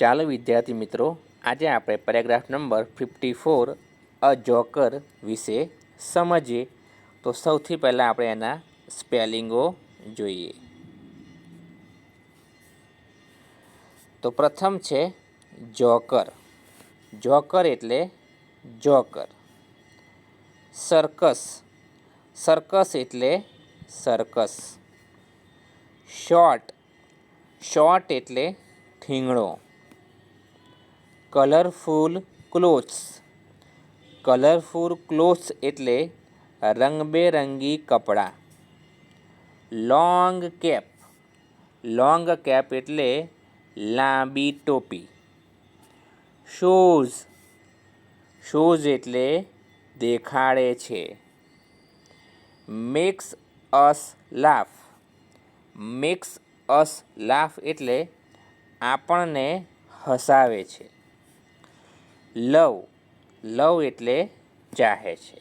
ચાલો વિદ્યાર્થી મિત્રો, આજે આપણે પેરેગ્રાફ નંબર 54 અ જોકર વિશે સમજીએ. તો સૌથી પહેલાં આપણે એના સ્પેલિંગો જોઈએ. તો પ્રથમ છે જોકર. જોકર એટલે જોકર. સર્કસ. સર્કસ એટલે સર્કસ. શોર્ટ. શોર્ટ એટલે ઠીંગણો. Colourful clothes. કલરફુલ ક્લોથ્સ એટલે રંગબેરંગી કપડાં. Long cap. લોંગ કેપ એટલે લાંબી ટોપી. શોઝ. શોઝ એટલે દેખાડે છે. Max us laugh. Max us laugh એટલે આપણને હસાવે છે. લવ. લવ એટલે ચાહે છે.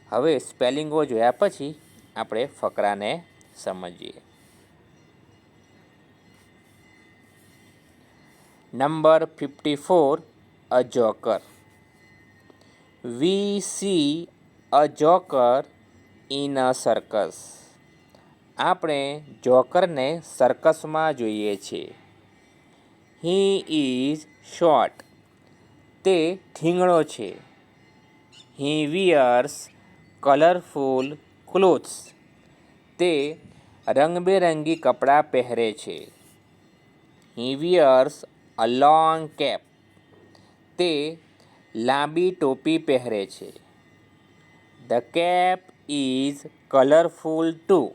હવે સ્પેલિંગો જોયા પછી આપણે ફકરાને સમજીએ. Number 54 a joker. We see a joker in a circus. આપણે જોકરને સર્કસમાં જોઈએ છીએ. He is short. તે ઠીંગણો છે. He wears colourful clothes. તે રંગબેરંગી કપડાં પહેરે છે. He wears a long cap. તે લાંબી ટોપી પહેરે છે. The cap is colourful too.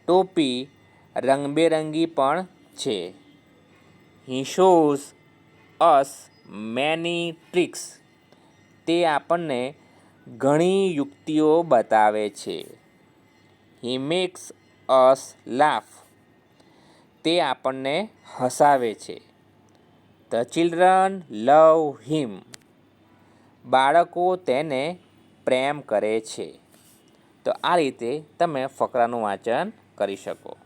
ટોપી રંગબેરંગી પણ છે. He shows us many tricks. તે આપણને ઘણી યુક્તિઓ બતાવે છે. He makes us laugh. તે આપણને હસાવે છે. ધ ચિલ્ડ્રન લવ હિમ. બાળકો તેને પ્રેમ કરે છે. તો આ રીતે તમે ફકરાનું વાંચન કરી શકો.